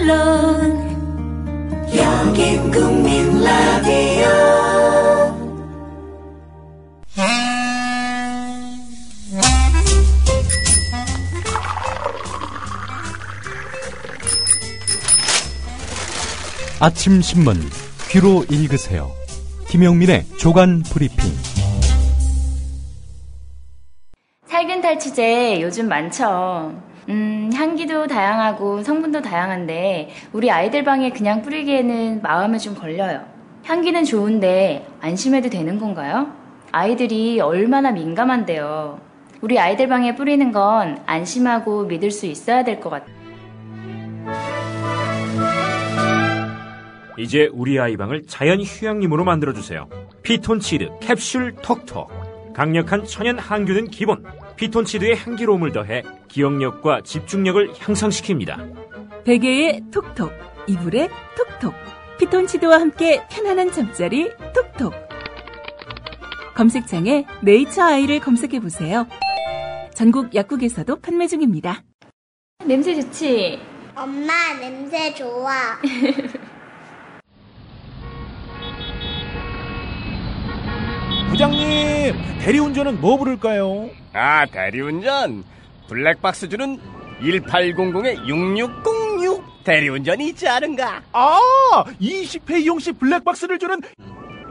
물론 여긴 국민 라디오. 아침 신문 귀로 읽으세요. 김용민의 조간 브리핑. 살균탈취제 요즘 많죠. 향기도 다양하고 성분도 다양한데 우리 아이들 방에 그냥 뿌리기에는 마음에 좀 걸려요. 향기는 좋은데 안심해도 되는 건가요? 아이들이 얼마나 민감한데요. 우리 아이들 방에 뿌리는 건 안심하고 믿을 수 있어야 될 것 같아요. 이제 우리 아이 방을 자연 휴양림으로 만들어주세요. 피톤치드 캡슐 톡톡. 강력한 천연 항균은 기본. 피톤치드의 향기로움을 더해 기억력과 집중력을 향상시킵니다. 베개의 톡톡, 이불의 톡톡. 피톤치드와 함께 편안한 잠자리 톡톡. 검색창에 네이처 아이를 검색해보세요. 전국 약국에서도 판매 중입니다. 냄새 좋지? 엄마, 냄새 좋아. 부장님, 대리운전은 뭐 부를까요? 아, 대리운전 블랙박스 주는 1800-6606 대리운전이 있지 않은가? 아, 20회 이용시 블랙박스를 주는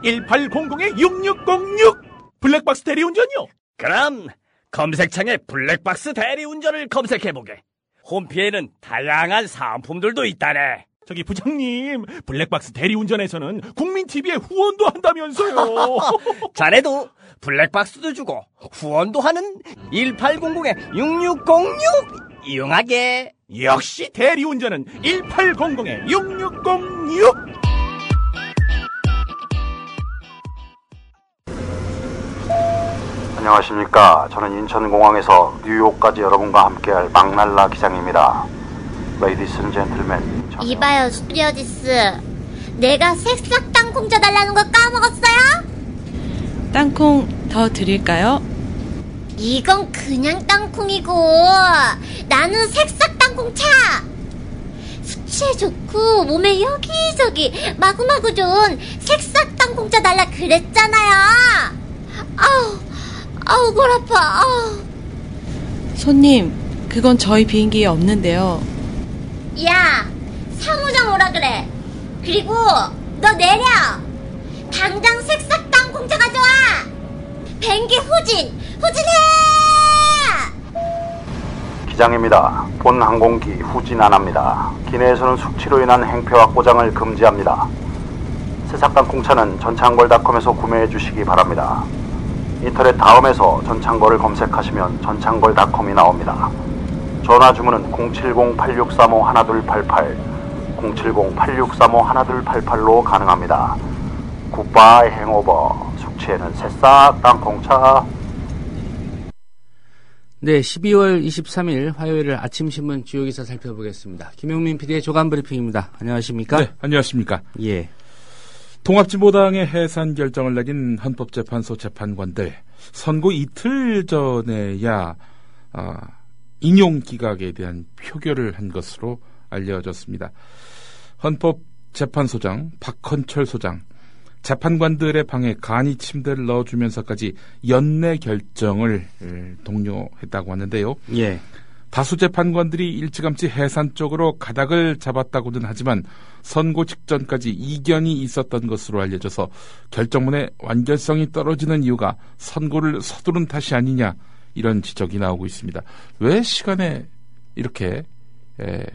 1800-6606 블랙박스 대리운전이요? 그럼 검색창에 블랙박스 대리운전을 검색해보게. 홈피에는 다양한 상품들도 있다네. 저기 부장님, 블랙박스 대리운전에서는 국민TV에 후원도 한다면서요. 자네도 블랙박스도 주고 후원도 하는 1800-6606 이용하게. 역시 대리운전은 1800-6606. 안녕하십니까. 저는 인천공항에서 뉴욕까지 여러분과 함께할 막날라 기장입니다. 레이디스 앤 젠틀맨. 이봐요, 스튜어디스. 내가 새싹 땅콩 쪄달라는 거 까먹었어요? 땅콩 더 드릴까요? 이건 그냥 땅콩이고 나는 새싹 땅콩차. 숙취에 좋고 몸에 여기저기 마구마구 좋은 새싹 땅콩차 달라 그랬잖아요. 아우 뭘 아파. 아우. 손님, 그건 저희 비행기에 없는데요. 야, 사무장 오라 그래. 그리고 너 내려. 당장 새싹 땅콩차 가져와. 비행기 후진해. 기장입니다. 본 항공기 후진 안 합니다. 기내에서는 숙취로 인한 행패와 꼬장을 금지합니다. 새싹땅콩차는 전창걸닷컴에서 구매해 주시기 바랍니다. 인터넷 다음에서 전창걸을 검색하시면 전창걸닷컴이 나옵니다. 전화 주문은 070-8635-1288 070-8635-1288로 가능합니다. 굿바이 행오버. 숙취에는 새싹 땅콩차. 네, 12월 23일 화요일 아침 신문 주요 기사 살펴보겠습니다. 김용민 PD의 조간 브리핑입니다. 안녕하십니까? 네, 안녕하십니까? 예. 통합진보당의 해산 결정을 내린 헌법재판소 재판관들 선고 이틀 전에야 인용기각에 대한 표결을 한 것으로 알려졌습니다. 헌법재판소장 박헌철 소장, 재판관들의 방에 간이 침대를 넣어주면서까지 연내 결정을 독려했다고 하는데요. 예. 다수 재판관들이 일찌감치 해산 쪽으로 가닥을 잡았다고는 하지만 선고 직전까지 이견이 있었던 것으로 알려져서 결정문의 완결성이 떨어지는 이유가 선고를 서두른 탓이 아니냐, 이런 지적이 나오고 있습니다. 왜 시간에 이렇게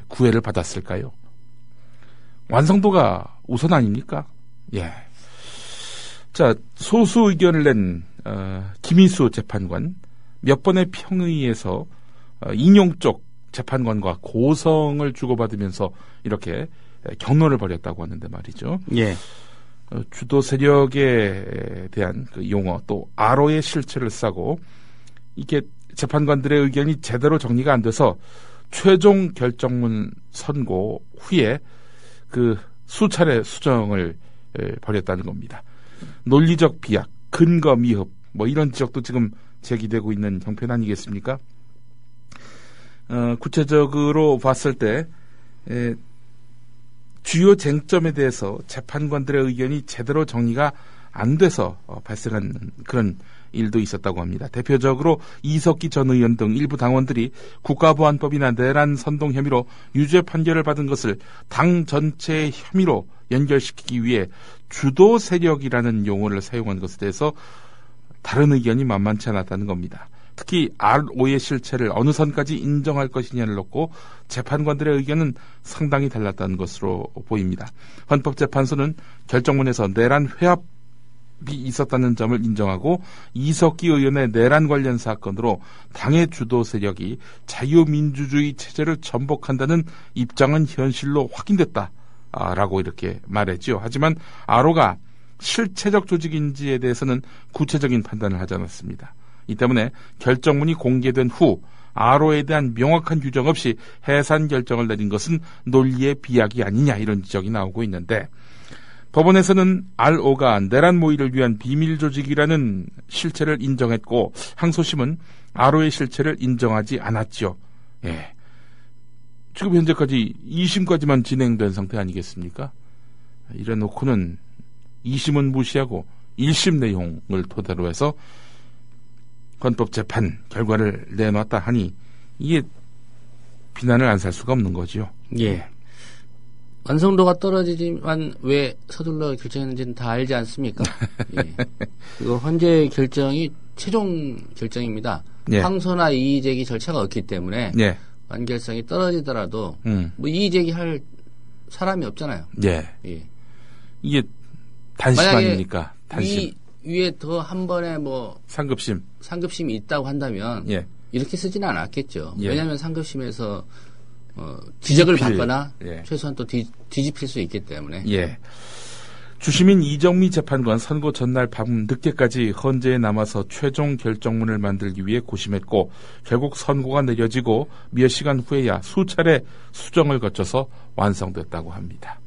구애를 받았을까요? 완성도가 우선 아닙니까? 예. 자, 소수 의견을 낸 김희수 재판관, 몇 번의 평의에서 인용 쪽 재판관과 고성을 주고받으면서 이렇게 경론을 벌였다고 하는데 말이죠. 예. 주도 세력에 대한 그 용어, 또 아로의 실체를 싸고 이게 재판관들의 의견이 제대로 정리가 안 돼서 최종 결정문 선고 후에 그 수차례 수정을 벌였다는 겁니다. 논리적 비약, 근거 미흡, 뭐 이런 지적도 지금 제기되고 있는 형편 아니겠습니까? 구체적으로 봤을 때 주요 쟁점에 대해서 재판관들의 의견이 제대로 정리가 안 돼서 발생한 그런 일도 있었다고 합니다. 대표적으로 이석기 전 의원 등 일부 당원들이 국가보안법이나 내란 선동 혐의로 유죄 판결을 받은 것을 당 전체의 혐의로 연결시키기 위해 주도 세력이라는 용어를 사용한 것에 대해서 다른 의견이 만만치 않았다는 겁니다. 특히 RO의 실체를 어느 선까지 인정할 것이냐를 놓고 재판관들의 의견은 상당히 달랐다는 것으로 보입니다. 헌법재판소는 결정문에서 내란 회합이 있었다는 점을 인정하고 이석기 의원의 내란 관련 사건으로 당의 주도 세력이 자유민주주의 체제를 전복한다는 입장은 현실로 확인됐다라고 이렇게 말했죠. 하지만 RO가 실체적 조직인지에 대해서는 구체적인 판단을 하지 않았습니다. 이 때문에 결정문이 공개된 후 RO에 대한 명확한 규정 없이 해산 결정을 내린 것은 논리의 비약이 아니냐 이런 지적이 나오고 있는데 법원에서는 RO가 내란 모의를 위한 비밀 조직이라는 실체를 인정했고 항소심은 RO의 실체를 인정하지 않았죠. 예. 지금 현재까지 2심까지만 진행된 상태 아니겠습니까? 이래 놓고는 2심은 무시하고 1심 내용을 토대로 해서 헌법재판 결과를 내놨다 하니 이게 비난을 안 살 수가 없는 거죠. 예. 완성도가 떨어지지만 왜 서둘러 결정했는지는 다 알지 않습니까? 예. 그리고 헌재 결정이 최종 결정입니다. 예. 항소나 이의제기 절차가 없기 때문에 예. 완결성이 떨어지더라도 뭐 이의제기할 사람이 없잖아요. 예. 예. 이게 단심 아닙니까? 단심. 위에 더 한 번에 뭐 상급심이 있다고 한다면 예. 이렇게 쓰지는 않았겠죠. 예. 왜냐하면 상급심에서 지적을 받거나 예. 최소한 또 뒤집힐 수 있기 때문에. 예. 주심인 이정미 재판관 선고 전날 밤 늦게까지 헌재에 남아서 최종 결정문을 만들기 위해 고심했고 결국 선고가 내려지고 몇 시간 후에야 수차례 수정을 거쳐서 완성됐다고 합니다.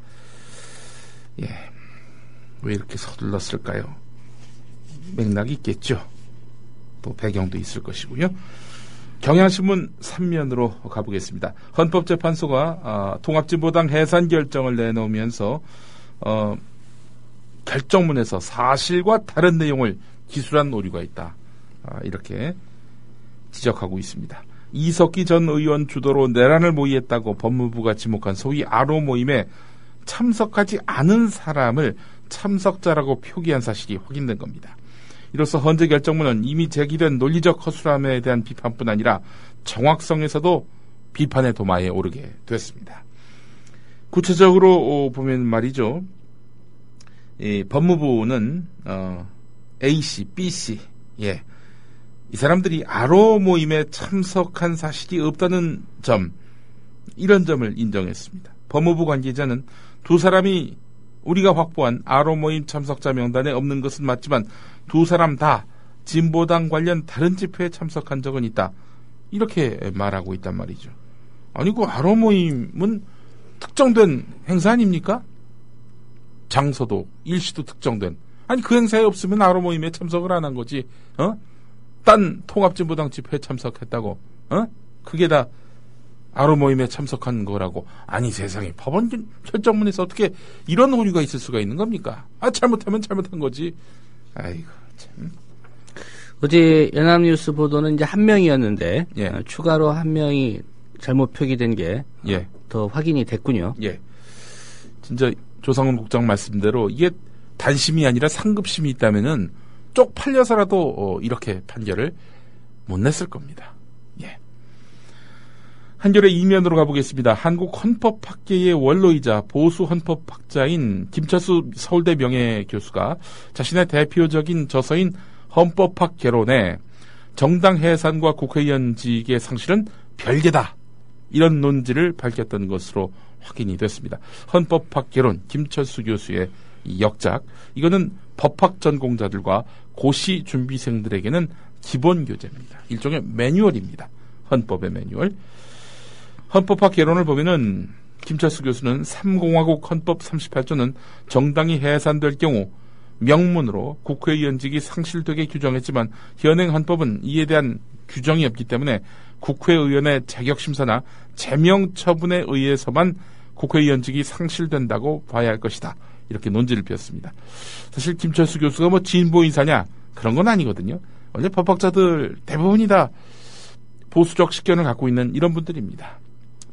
예. 왜 이렇게 서둘렀을까요? 맥락이 있겠죠. 또 배경도 있을 것이고요. 경향신문 3면으로 가보겠습니다. 헌법재판소가 통합진보당 해산 결정을 내놓으면서 결정문에서 사실과 다른 내용을 기술한 오류가 있다. 이렇게 지적하고 있습니다. 이석기 전 의원 주도로 내란을 모의했다고 법무부가 지목한 소위 RO 모임에 참석하지 않은 사람을 참석자라고 표기한 사실이 확인된 겁니다. 이로써 헌재 결정문은 이미 제기된 논리적 허술함에 대한 비판뿐 아니라 정확성에서도 비판의 도마에 오르게 됐습니다. 구체적으로 보면 말이죠. 이 법무부는 A씨, B씨, 예, 이 사람들이 RO 모임에 참석한 사실이 없다는 점, 이런 점을 인정했습니다. 법무부 관계자는 두 사람이 우리가 확보한 RO 모임 참석자 명단에 없는 것은 맞지만 두 사람 다 진보당 관련 다른 집회에 참석한 적은 있다. 이렇게 말하고 있단 말이죠. 아니 그 RO 모임은 특정된 행사 아닙니까? 장소도 일시도 특정된. 아니 그 행사에 없으면 RO 모임에 참석을 안 한 거지. 딴 통합진보당 집회에 참석했다고. 그게 다 RO 모임에 참석한 거라고. 아니 세상에 법원 결정문에서 어떻게 이런 오류가 있을 수가 있는 겁니까? 잘못하면 잘못한 거지. 아이고 참. 어제 연합뉴스 보도는 이제 한 명이었는데 예. 추가로 한 명이 잘못 표기된 게 더 확인이 됐군요. 예. 진짜 조상훈 국장 말씀대로 이게 단심이 아니라 상급심이 있다면은 쪽팔려서라도 이렇게 판결을 못 냈을 겁니다. 예. 한겨레 이면으로 가보겠습니다. 한국헌법학계의 원로이자 보수 헌법학자인 김철수 서울대 명예교수가 자신의 대표적인 저서인 헌법학 개론에 정당 해산과 국회의원직의 상실은 별개다. 이런 논지를 밝혔던 것으로 확인이 됐습니다. 헌법학 개론 김철수 교수의 역작. 이거는 법학 전공자들과 고시 준비생들에게는 기본 교재입니다. 일종의 매뉴얼입니다. 헌법의 매뉴얼. 헌법학 개론을 보면은 김철수 교수는 3공화국 헌법 38조는 정당이 해산될 경우 명문으로 국회의원직이 상실되게 규정했지만 현행 헌법은 이에 대한 규정이 없기 때문에 국회의원의 자격심사나 제명처분에 의해서만 국회의원직이 상실된다고 봐야 할 것이다. 이렇게 논지를 폈습니다. 사실 김철수 교수가 뭐 진보 인사냐 그런 건 아니거든요. 원래 법학자들 대부분이 다 보수적 식견을 갖고 있는 이런 분들입니다.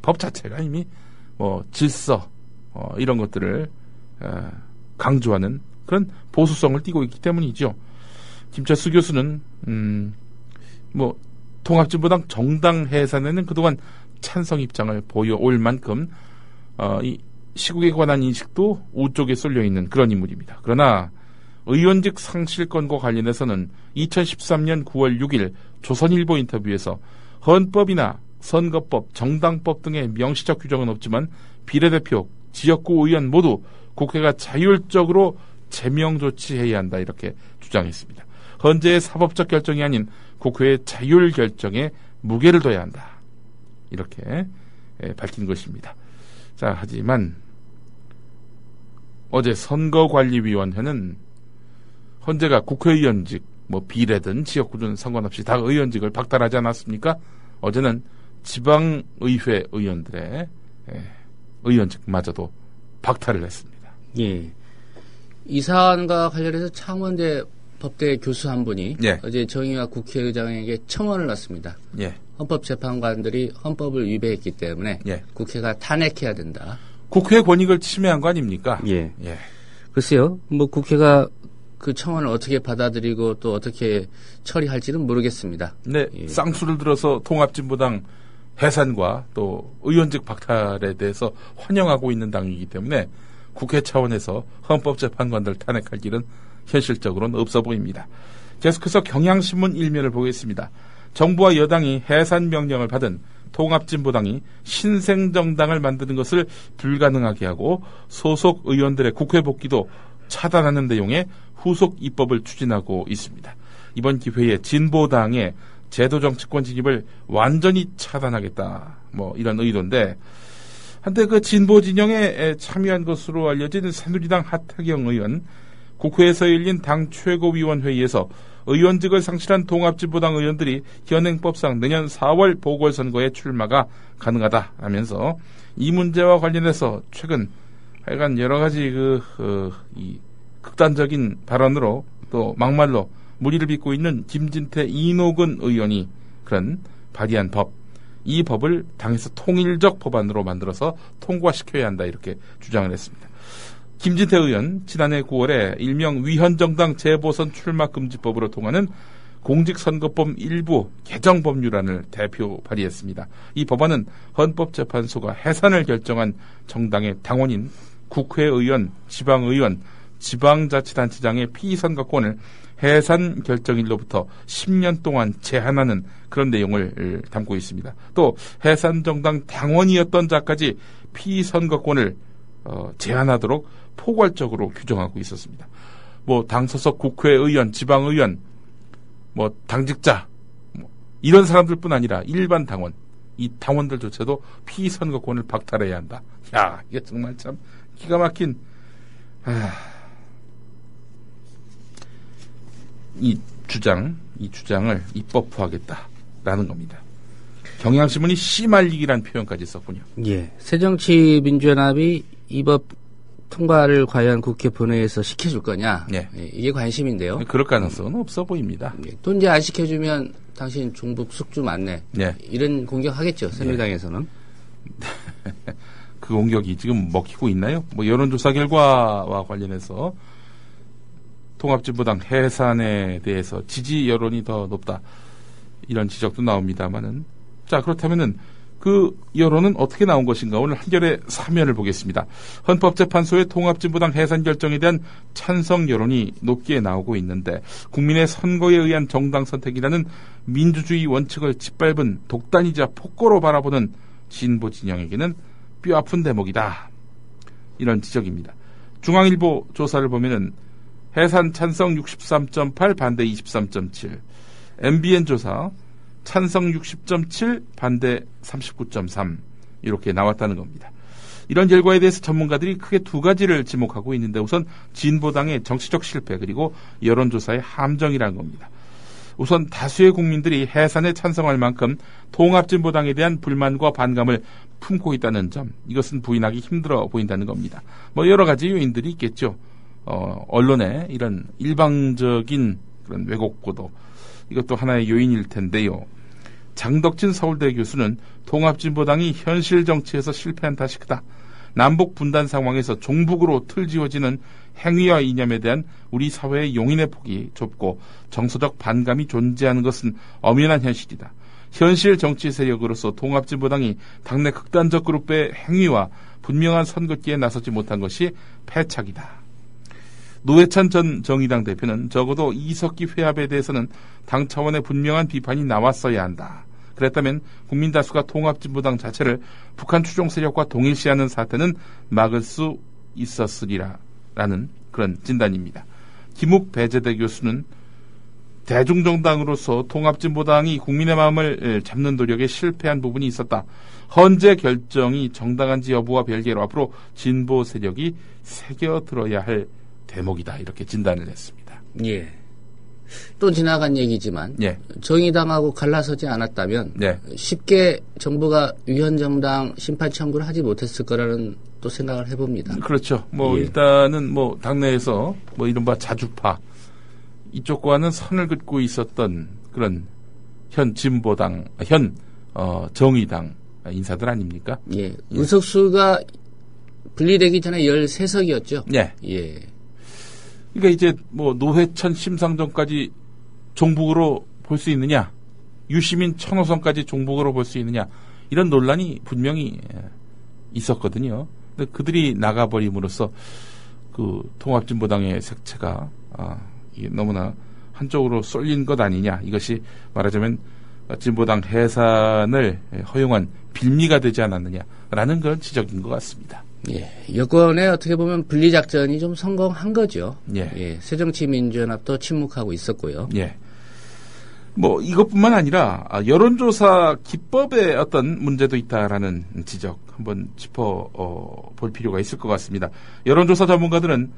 법 자체가 이미 뭐 질서 이런 것들을 강조하는 그런 보수성을 띠고 있기 때문이죠. 김철수 교수는 뭐 통합진보당 정당 해산에는 그동안 찬성 입장을 보여올 만큼 이 시국에 관한 인식도 우쪽에 쏠려 있는 그런 인물입니다. 그러나 의원직 상실권과 관련해서는 2013년 9월 6일 조선일보 인터뷰에서 헌법이나 선거법, 정당법 등의 명시적 규정은 없지만 비례대표, 지역구 의원 모두 국회가 자율적으로 제명 조치해야 한다 이렇게 주장했습니다. 헌재의 사법적 결정이 아닌 국회의 자율 결정에 무게를 둬야 한다. 이렇게 밝힌 것입니다. 자, 하지만 어제 선거관리위원회는 헌재가 국회의원직, 뭐 비례든 지역구든 상관없이 다 의원직을 박탈하지 않았습니까? 어제는 지방의회 의원들의 의원직마저도 박탈을 했습니다. 예. 이 사안과 관련해서 창원대 법대 교수 한 분이 어제 정의화 국회의장에게 청원을 놨습니다. 헌법재판관들이 헌법을 위배했기 때문에 국회가 탄핵해야 된다. 국회의 권익을 침해한 거 아닙니까? 글쎄요. 뭐 국회가 그 청원을 어떻게 받아들이고 또 어떻게 처리할지는 모르겠습니다. 네, 쌍수를 들어서 통합진보당 해산과 또 의원직 박탈에 대해서 환영하고 있는 당이기 때문에 국회 차원에서 헌법재판관들 탄핵할 길은 현실적으로는 없어 보입니다. 계속해서 경향신문 일면을 보겠습니다. 정부와 여당이 해산 명령을 받은 통합진보당이 신생정당을 만드는 것을 불가능하게 하고 소속 의원들의 국회 복귀도 차단하는 내용의 후속 입법을 추진하고 있습니다. 이번 기회에 진보당의 제도정치권 진입을 완전히 차단하겠다. 뭐 이런 의도인데 한때 그 진보 진영에 참여한 것으로 알려진 새누리당 하태경 의원 국회에서 열린 당 최고위원회의에서 의원직을 상실한 통합진보당 의원들이 현행법상 내년 4월 보궐선거에 출마가 가능하다 하면서 이 문제와 관련해서 최근 하여간 여러 가지 이 극단적인 발언으로 또 막말로 무리를 빚고 있는 김진태 이노근 의원이 그런 발의한 법, 이 법을 당에서 통일적 법안으로 만들어서 통과시켜야 한다 이렇게 주장을 했습니다. 김진태 의원 지난해 9월에 일명 위헌정당 재보선 출마금지법으로 통하는 공직선거법 일부 개정 법률안을 대표 발의했습니다. 이 법안은 헌법재판소가 해산을 결정한 정당의 당원인 국회의원, 지방의원, 지방자치단체장의 피선거권을 해산 결정일로부터 10년 동안 제한하는 그런 내용을 담고 있습니다. 또 해산정당 당원이었던 자까지 피선거권을 제한하도록 포괄적으로 규정하고 있었습니다. 뭐 당소속 국회의원, 지방의원, 뭐 당직자 이런 사람들뿐 아니라 일반 당원, 이 당원들조차도 피선거권을 박탈해야 한다. 야, 이게 정말 참 기가 막힌 이 주장을 입법화하겠다라는 겁니다. 경향신문이 씨말리기란 표현까지 썼군요. 예, 새정치민주연합이 이 법 통과를 과연 국회 본회의에서 시켜줄 거냐? 이게 관심인데요. 그럴 가능성은 없어 보입니다. 또 이제 안 시켜주면 당신 종북 숙주 맞네. 이런 공격하겠죠. 새누리당에서는. 그 공격이 지금 먹히고 있나요? 뭐 여론조사 결과와 관련해서 통합진보당 해산에 대해서 지지 여론이 더 높다 이런 지적도 나옵니다만은 자 그렇다면은 그 여론은 어떻게 나온 것인가 오늘 한겨레 사면을 보겠습니다. 헌법재판소의 통합진보당 해산 결정에 대한 찬성 여론이 높게 나오고 있는데 국민의 선거에 의한 정당 선택이라는 민주주의 원칙을 짓밟은 독단이자 폭거로 바라보는 진보 진영에게는 뼈아픈 대목이다. 이런 지적입니다. 중앙일보 조사를 보면은 해산 찬성 63.8 반대 23.7 MBN 조사 찬성 60.7 반대 39.3 이렇게 나왔다는 겁니다. 이런 결과에 대해서 전문가들이 크게 두 가지를 지목하고 있는데 우선 진보당의 정치적 실패 그리고 여론조사의 함정이라는 겁니다. 우선 다수의 국민들이 해산에 찬성할 만큼 통합진보당에 대한 불만과 반감을 품고 있다는 점, 이것은 부인하기 힘들어 보인다는 겁니다. 뭐 여러 가지 요인들이 있겠죠. 언론의 이런 일방적인 그런 왜곡 보도, 이것도 하나의 요인일 텐데요. 장덕진 서울대 교수는 통합진보당이 현실 정치에서 실패한 탓이 크다. 남북 분단 상황에서 종북으로 틀지어지는 행위와 이념에 대한 우리 사회의 용인의 폭이 좁고 정서적 반감이 존재하는 것은 엄연한 현실이다. 현실 정치 세력으로서 통합진보당이 당내 극단적 그룹의 행위와 분명한 선긋기에 나서지 못한 것이 패착이다. 노회찬 전 정의당 대표는 적어도 이석기 회합에 대해서는 당 차원의 분명한 비판이 나왔어야 한다. 그랬다면 국민 다수가 통합진보당 자체를 북한 추종 세력과 동일시하는 사태는 막을 수 있었으리라라는 그런 진단입니다. 김욱 배재대 교수는 대중정당으로서 통합진보당이 국민의 마음을 잡는 노력에 실패한 부분이 있었다. 헌재 결정이 정당한지 여부와 별개로 앞으로 진보 세력이 새겨들어야 할 대목이다. 이렇게 진단을 했습니다. 예. 또 지나간 얘기지만 예. 정의당하고 갈라서지 않았다면 예. 쉽게 정부가 위헌정당 심판 청구를 하지 못했을 거라는 또 생각을 해봅니다. 그렇죠. 뭐 예. 일단은 뭐 당내에서 뭐 이른바 자주파 이쪽과는 선을 긋고 있었던 그런 현 진보당, 정의당 인사들 아닙니까? 예. 의석수가 분리되기 전에 13석이었죠. 예. 예. 그러니까 이제 뭐 노회찬 심상정까지 종북으로 볼 수 있느냐, 유시민 천호성까지 종북으로 볼 수 있느냐, 이런 논란이 분명히 있었거든요. 근데 그들이 나가버림으로써 그 통합진보당의 색채가 이게 너무나 한쪽으로 쏠린 것 아니냐, 이것이 말하자면 진보당 해산을 허용한 빌미가 되지 않았느냐라는 그런 지적인 것 같습니다. 예, 여권에 어떻게 보면 분리작전이 좀 성공한 거죠. 예. 예, 새정치민주연합도 침묵하고 있었고요. 예. 뭐 이것뿐만 아니라 여론조사 기법에 어떤 문제도 있다라는 지적 한번 볼 필요가 있을 것 같습니다. 여론조사 전문가들은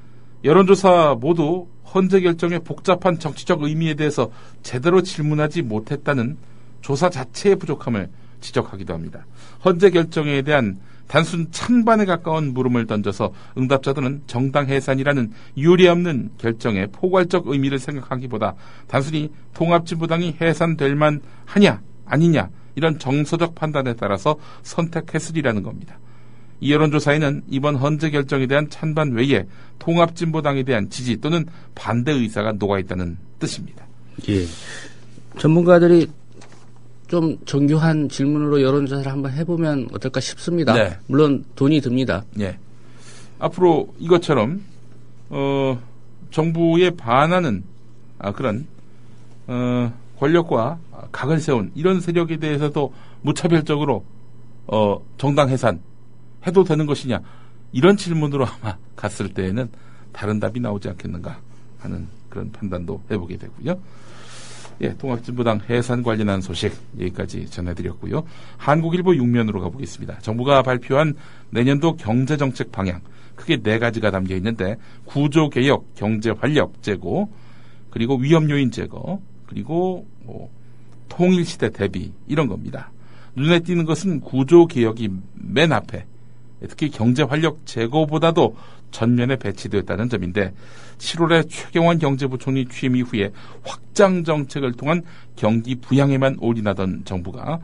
여론조사 모두 헌재 결정의 복잡한 정치적 의미에 대해서 제대로 질문하지 못했다는 조사 자체의 부족함을 지적하기도 합니다. 헌재 결정에 대한 단순 찬반에 가까운 물음을 던져서 응답자들은 정당 해산이라는 유례없는 결정의 포괄적 의미를 생각하기보다 단순히 통합진보당이 해산될 만하냐 아니냐 이런 정서적 판단에 따라서 선택했으리라는 겁니다. 이 여론조사에는 이번 헌재 결정에 대한 찬반 외에 통합진보당에 대한 지지 또는 반대 의사가 녹아있다는 뜻입니다. 예. 전문가들이 좀 정교한 질문으로 여론조사를 한번 해보면 어떨까 싶습니다. 네. 물론 돈이 듭니다. 예. 앞으로 이것처럼 정부에 반하는 그런 권력과 각을 세운 이런 세력에 대해서도 무차별적으로 정당 해산 해도 되는 것이냐, 이런 질문으로 아마 갔을 때에는 다른 답이 나오지 않겠는가 하는 그런 판단도 해보게 되고요. 예, 통합진보당 해산 관련한 소식 여기까지 전해드렸고요. 한국일보 6면으로 가보겠습니다. 정부가 발표한 내년도 경제정책 방향, 크게 4가지가 담겨 있는데 구조개혁, 경제활력 제고, 그리고 위험요인 제거, 그리고 통일시대 대비, 이런 겁니다. 눈에 띄는 것은 구조개혁이 맨 앞에, 특히 경제활력 제고보다도 전면에 배치되었다는 점인데 7월에 최경환 경제부총리 취임 이후에 확장 정책을 통한 경기 부양에만 올인하던 정부가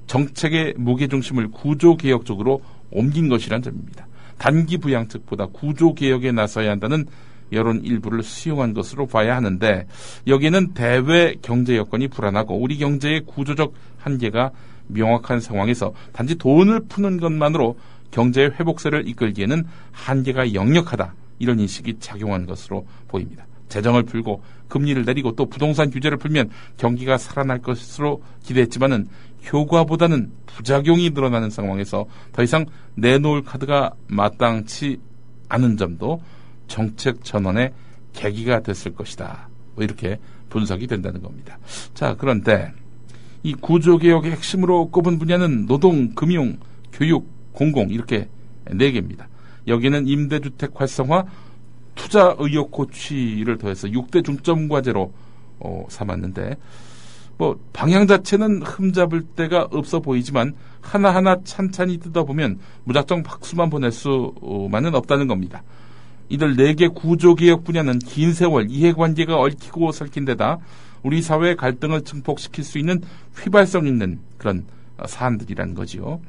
정책의 무게중심을 구조개혁 쪽으로 옮긴 것이란 점입니다. 단기 부양책보다 구조개혁에 나서야 한다는 여론 일부를 수용한 것으로 봐야 하는데 여기에는 대외 경제 여건이 불안하고 우리 경제의 구조적 한계가 명확한 상황에서 단지 돈을 푸는 것만으로 경제의 회복세를 이끌기에는 한계가 역력하다, 이런 인식이 작용한 것으로 보입니다. 재정을 풀고 금리를 내리고 또 부동산 규제를 풀면 경기가 살아날 것으로 기대했지만은 효과보다는 부작용이 늘어나는 상황에서 더 이상 내놓을 카드가 마땅치 않은 점도 정책 전환의 계기가 됐을 것이다, 뭐 이렇게 분석이 된다는 겁니다. 자, 그런데 이 구조개혁의 핵심으로 꼽은 분야는 노동, 금융, 교육, 공공, 이렇게 4개입니다. 여기는 임대주택 활성화, 투자 의욕 고취를 더해서 6대 중점 과제로 삼았는데 방향 자체는 흠잡을 데가 없어 보이지만 하나하나 찬찬히 뜯어보면 무작정 박수만 보낼 수만은 없다는 겁니다. 이들 4개 구조개혁 분야는 긴 세월 이해관계가 얽히고 설킨 데다 우리 사회의 갈등을 증폭시킬 수 있는 휘발성 있는 그런 사안들이라는 거지요.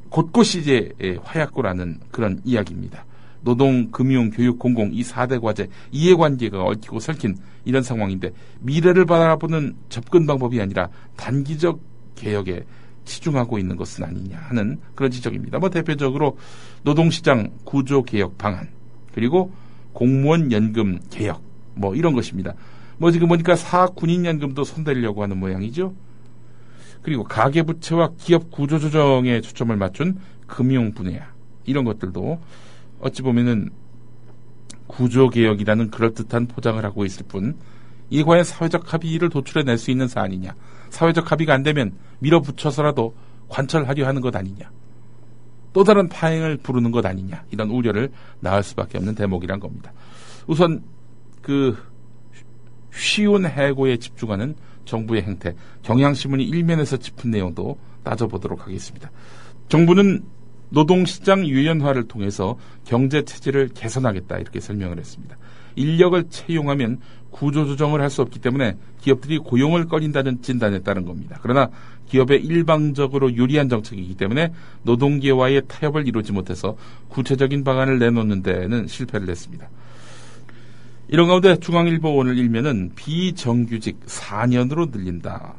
곳곳이 이제 화약고라는 그런 이야기입니다. 노동, 금융, 교육, 공공 이 4대 과제 이해관계가 얽히고 설킨 이런 상황인데 미래를 바라보는 접근 방법이 아니라 단기적 개혁에 치중하고 있는 것은 아니냐 하는 그런 지적입니다. 대표적으로 노동시장 구조개혁 방안 그리고 공무원 연금 개혁 이런 것입니다. 지금 보니까 사군인연금도 손대려고 하는 모양이죠. 그리고 가계부채와 기업 구조조정에 초점을 맞춘 금융 분야 이런 것들도 어찌 보면은 구조개혁이라는 그럴듯한 포장을 하고 있을 뿐 이게 과연 사회적 합의를 도출해낼 수 있는 사안이냐, 사회적 합의가 안 되면 밀어붙여서라도 관철하려 하는 것 아니냐, 또 다른 파행을 부르는 것 아니냐 이런 우려를 낳을 수밖에 없는 대목이란 겁니다. 우선 쉬운 해고에 집중하는 정부의 행태, 경향신문이 일면에서 짚은 내용도 따져보도록 하겠습니다. 정부는 노동시장 유연화를 통해서 경제체제를 개선하겠다 이렇게 설명을 했습니다. 인력을 채용하면 구조조정을 할 수 없기 때문에 기업들이 고용을 꺼린다는 진단에 따른 겁니다. 그러나 기업에 일방적으로 유리한 정책이기 때문에 노동계와의 타협을 이루지 못해서 구체적인 방안을 내놓는 데는 실패를 했습니다. 이런 가운데 중앙일보 오늘 일면은 비정규직 4년으로 늘린다.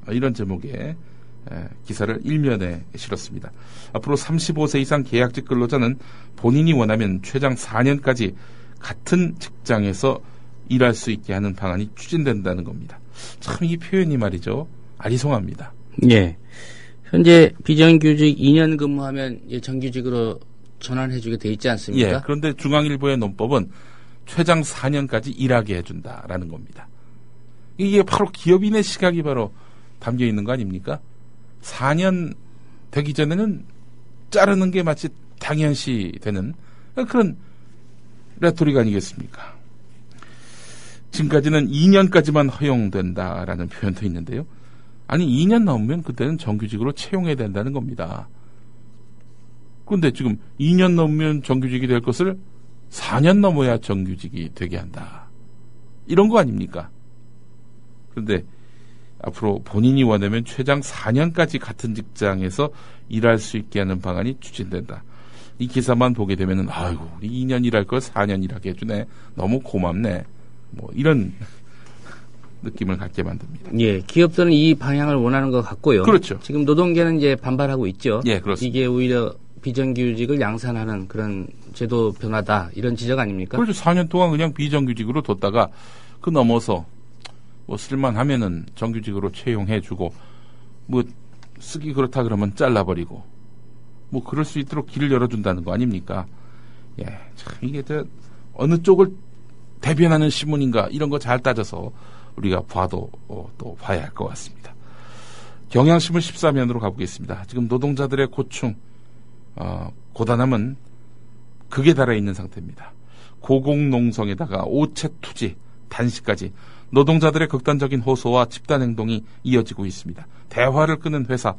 이런 제목의 기사를 일면에 실었습니다. 앞으로 35세 이상 계약직 근로자는 본인이 원하면 최장 4년까지 같은 직장에서 일할 수 있게 하는 방안이 추진된다는 겁니다. 참 이 표현이 말이죠. 아리송합니다. 예. 현재 비정규직 2년 근무하면 정규직으로 전환해주게 돼 있지 않습니까? 예. 그런데 중앙일보의 논법은 최장 4년까지 일하게 해준다라는 겁니다. 이게 바로 기업인의 시각이 바로 담겨 있는 거 아닙니까? 4년 되기 전에는 자르는 게 마치 당연시 되는 그런 레토릭 아니겠습니까? 지금까지는 2년까지만 허용된다라는 표현도 있는데요. 아니 2년 넘으면 그때는 정규직으로 채용해야 된다는 겁니다. 그런데 지금 2년 넘으면 정규직이 될 것을 4년 넘어야 정규직이 되게 한다. 이런 거 아닙니까? 그런데 앞으로 본인이 원하면 최장 4년까지 같은 직장에서 일할 수 있게 하는 방안이 추진된다. 이 기사만 보게 되면은 아이고 우리 2년 일할 걸 4년 일하게 해주네. 너무 고맙네. 이런 느낌을 갖게 만듭니다. 예, 기업들은 이 방향을 원하는 것 같고요. 그렇죠. 지금 노동계는 이제 반발하고 있죠. 예, 그렇습니다. 이게 오히려 비정규직을 양산하는 그런 제도 변화다 이런 지적 아닙니까? 그렇죠. 4년 동안 그냥 비정규직으로 뒀다가 그 넘어서 쓸만하면은 정규직으로 채용해주고 쓰기 그렇다 그러면 잘라버리고 그럴 수 있도록 길을 열어준다는 거 아닙니까? 예, 참 이게 어느 쪽을 대변하는 신문인가 이런 거 잘 따져서 우리가 봐도 또 봐야 할 것 같습니다. 경향신문 14면으로 가보겠습니다. 지금 노동자들의 고충, 고단함은 극에 달해 있는 상태입니다. 고공농성에다가 오체 투지, 단식까지 노동자들의 극단적인 호소와 집단행동이 이어지고 있습니다. 대화를 끄는 회사,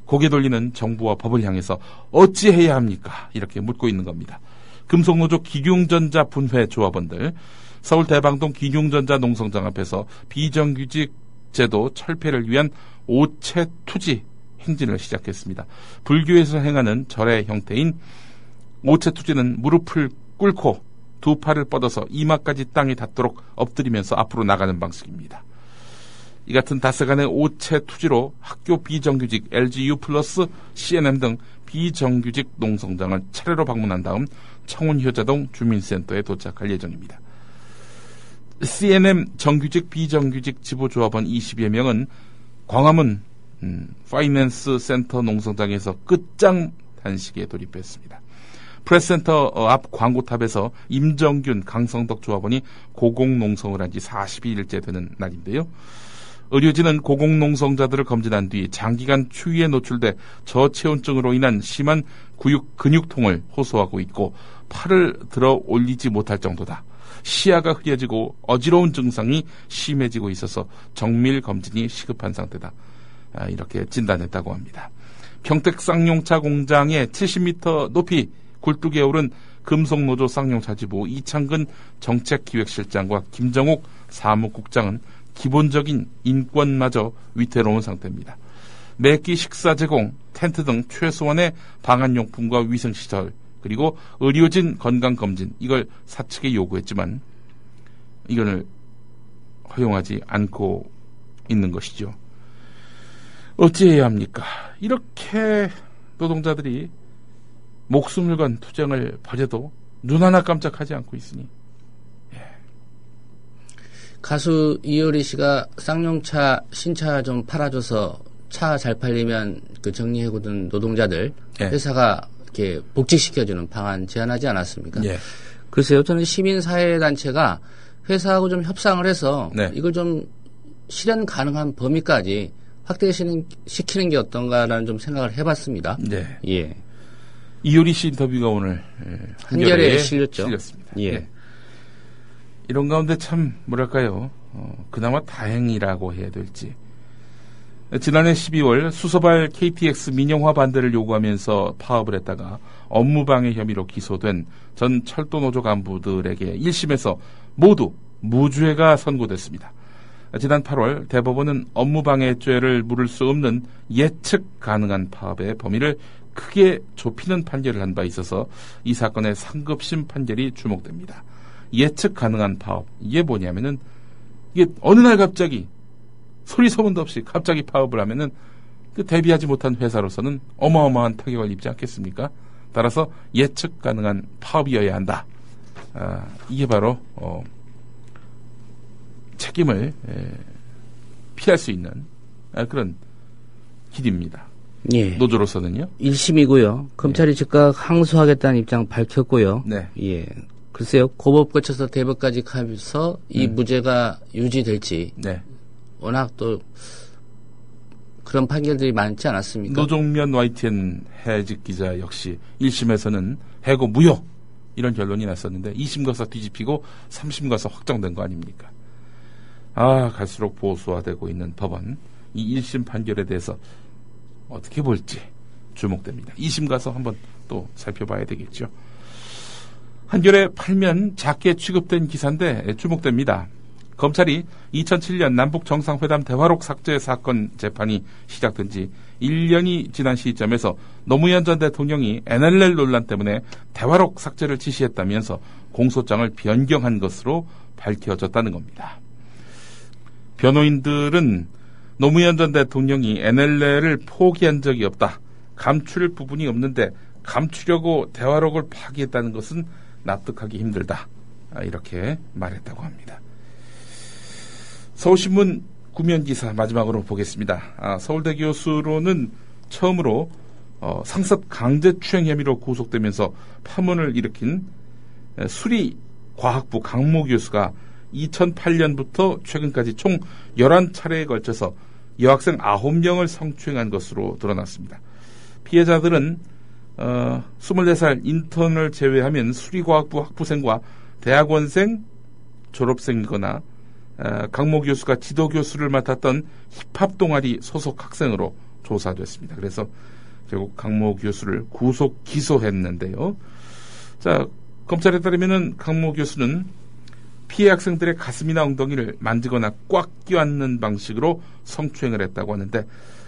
고개 돌리는 정부와 법을 향해서 어찌해야 합니까? 이렇게 묻고 있는 겁니다. 금속노조 기륭전자 분회 조합원들, 서울 대방동 기륭전자 농성장 앞에서 비정규직 제도 철폐를 위한 오체 투지 행진을 시작했습니다. 불교에서 행하는 절의 형태인 오체 투지는 무릎을 꿇고 두 팔을 뻗어서 이마까지 땅에 닿도록 엎드리면서 앞으로 나가는 방식입니다. 이 같은 닷새간의 오체 투지로 학교 비정규직, LGU 플러스 CNM 등 비정규직 농성장을 차례로 방문한 다음 청운효자동 주민센터에 도착할 예정입니다. CNM 정규직 비정규직 지부조합원 20여 명은 광화문 파이낸스 센터 농성장에서 끝장 단식에 돌입했습니다. 프레스센터 앞 광고탑에서 임정균, 강성덕 조합원이 고공농성을 한 지 42일째 되는 날인데요. 의료진은 고공농성자들을 검진한 뒤 장기간 추위에 노출돼 저체온증으로 인한 심한 근육통을 호소하고 있고 팔을 들어 올리지 못할 정도다. 시야가 흐려지고 어지러운 증상이 심해지고 있어서 정밀 검진이 시급한 상태다. 이렇게 진단했다고 합니다. 평택 쌍용차 공장의 70m 높이 굴뚝에 오른 금속노조 쌍용차 지부 이창근 정책기획실장과 김정옥 사무국장은 기본적인 인권마저 위태로운 상태입니다. 매끼 식사 제공, 텐트 등 최소한의 방한용품과 위생시설, 그리고 의료진 건강검진, 이걸 사측에 요구했지만 이걸 허용하지 않고 있는 것이죠. 어찌해야 합니까? 이렇게 노동자들이 목숨을 건 투쟁을 벌여도 눈 하나 깜짝하지 않고 있으니. 가수 이효리 씨가 쌍용차 신차 좀 팔아줘서 차 잘 팔리면 그 정리해고든 노동자들 회사가 이렇게 복직시켜주는 방안 제안하지 않았습니까? 글쎄요, 저는 시민사회단체가 회사하고 좀 협상을 해서 이걸 좀 실현 가능한 범위까지 확대시키는 게 어떤가라는 좀 생각을 해봤습니다. 예. 이효리 씨 인터뷰가 오늘 한겨레에 실렸습니다. 예. 이런 가운데 참 뭐랄까요, 그나마 다행이라고 해야 될지. 지난해 12월 수서발 KTX 민영화 반대를 요구하면서 파업을 했다가 업무방해 혐의로 기소된 전 철도노조 간부들에게 1심에서 모두 무죄가 선고됐습니다. 지난 8월 대법원은 업무방해죄를 물을 수 없는 예측 가능한 파업의 범위를 크게 좁히는 판결을 한 바 있어서 이 사건의 상급심 판결이 주목됩니다. 예측 가능한 파업, 이게 뭐냐면은 이게 어느 날 갑자기 소리 소문도 없이 갑자기 파업을 하면은 그 대비하지 못한 회사로서는 어마어마한 타격을 입지 않겠습니까? 따라서 예측 가능한 파업이어야 한다. 이게 바로 책임을 피할 수 있는 그런 길입니다. 예. 노조로서는요. 1심이고요. 검찰이 즉각 항소하겠다는 입장 밝혔고요. 예. 글쎄요, 고법 거쳐서 대법까지 가면서 이 무죄가 유지될지. 워낙 또 그런 판결들이 많지 않았습니까? 노종면 YTN 해직 기자 역시 1심에서는 해고 무효 이런 결론이 났었는데 2심 가서 뒤집히고 3심 가서 확정된 거 아닙니까? 갈수록 보수화되고 있는 법원, 이 1심 판결에 대해서 어떻게 볼지 주목됩니다. 2심 가서 한번 또 살펴봐야 되겠죠. 한겨레 팔면 작게 취급된 기사인데 주목됩니다. 검찰이 2007년 남북정상회담 대화록 삭제 사건 재판이 시작된 지 1년이 지난 시점에서 노무현 전 대통령이 NLL 논란 때문에 대화록 삭제를 지시했다면서 공소장을 변경한 것으로 밝혀졌다는 겁니다. 변호인들은 노무현 전 대통령이 NLL을 포기한 적이 없다. 감출 부분이 없는데 감추려고 대화록을 파기했다는 것은 납득하기 힘들다. 이렇게 말했다고 합니다. 서울신문 구면기사 마지막으로 보겠습니다. 서울대 교수로는 처음으로 상습 강제추행 혐의로 구속되면서 파문을 일으킨 수리과학부 강모 교수가 2008년부터 최근까지 총 11차례에 걸쳐서 여학생 9명을 성추행한 것으로 드러났습니다. 피해자들은 24살 인턴을 제외하면 수리과학부 학부생과 대학원생, 졸업생이거나 강모 교수가 지도 교수를 맡았던 힙합 동아리 소속 학생으로 조사됐습니다. 그래서 결국 강모 교수를 구속 기소했는데요. 자, 검찰에 따르면은 강모 교수는 피해 학생들의 가슴이나 엉덩이를 만지거나 꽉 껴안는 방식으로 성추행을 했다고 하는데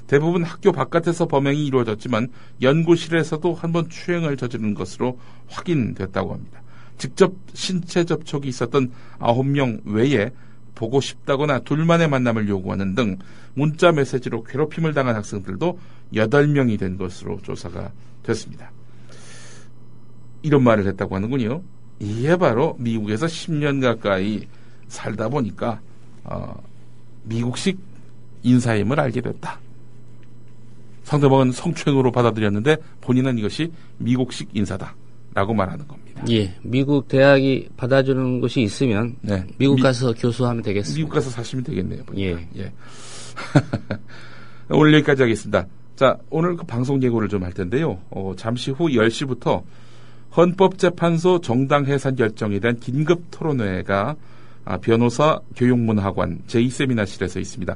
대부분 학교 바깥에서 범행이 이루어졌지만 연구실에서도 한번 추행을 저지른 것으로 확인됐다고 합니다. 직접 신체 접촉이 있었던 9명 외에 보고 싶다거나 둘만의 만남을 요구하는 등 문자 메시지로 괴롭힘을 당한 학생들도 8명이 된 것으로 조사가 됐습니다. 이런 말을 했다고 하는군요. 이게 바로 미국에서 10년 가까이 살다 보니까 미국식 인사임을 알게 됐다. 상대방은 성추행으로 받아들였는데 본인은 이것이 미국식 인사다라고 말하는 겁니다. 예, 미국 대학이 받아주는 곳이 있으면 미국 가서 교수하면 되겠습니다. 미국 가서 사시면 되겠네요. 보니까. 예. 오늘 여기까지 하겠습니다. 자, 오늘 그 방송 예고를 좀 할 텐데요. 잠시 후 10시부터 헌법재판소 정당 해산 결정에 대한 긴급 토론회가 변호사 교육문학관 제2세미나실에서 있습니다.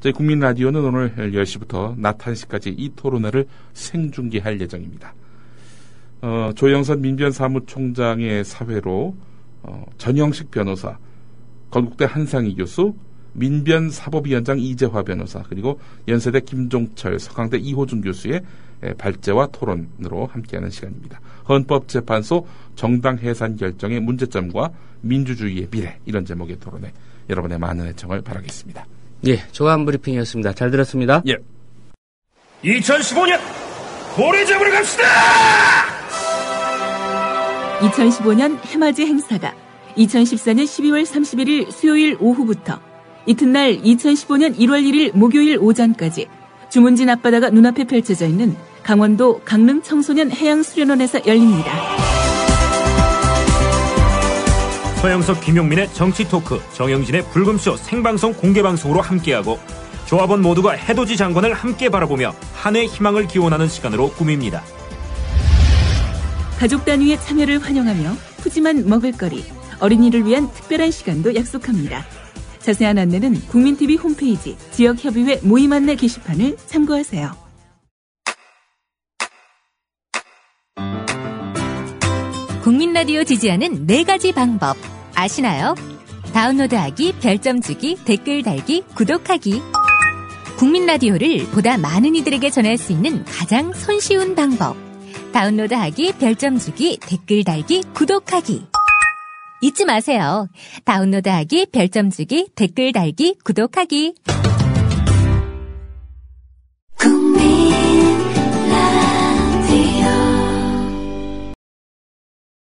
저희 국민라디오는 오늘 10시부터 낮 1시까지 이 토론회를 생중계할 예정입니다. 조영선 민변사무총장의 사회로 전영식 변호사, 건국대 한상희 교수, 민변사법위원장 이재화 변호사, 그리고 연세대 김종철, 서강대 이호준 교수의 발제와 토론으로 함께하는 시간입니다. 헌법재판소 정당 해산 결정의 문제점과 민주주의의 미래, 이런 제목의 토론에 여러분의 많은 애청을 바라겠습니다. 예, 조간 브리핑이었습니다. 잘 들었습니다. 예. 2015년 고래 잡으러 갑시다! 2015년 해맞이 행사가 2014년 12월 31일 수요일 오후부터 이튿날 2015년 1월 1일 목요일 오전까지 주문진 앞바다가 눈앞에 펼쳐져 있는 강원도 강릉 청소년 해양수련원에서 열립니다. 서영석, 김용민의 정치토크, 정영진의 불금쇼 생방송 공개방송으로 함께하고 조합원 모두가 해돋이 장관을 함께 바라보며 한 해 희망을 기원하는 시간으로 꾸밉니다. 가족 단위의 참여를 환영하며 푸짐한 먹을거리, 어린이를 위한 특별한 시간도 약속합니다. 자세한 안내는 국민TV 홈페이지 지역협의회 모임 안내 게시판을 참고하세요. 국민라디오 지지하는 4가지 방법 아시나요? 다운로드하기, 별점 주기, 댓글 달기, 구독하기. 국민라디오를 보다 많은 이들에게 전할 수 있는 가장 손쉬운 방법. 다운로드하기, 별점 주기, 댓글 달기, 구독하기. 잊지 마세요. 다운로드하기, 별점 주기, 댓글 달기, 구독하기.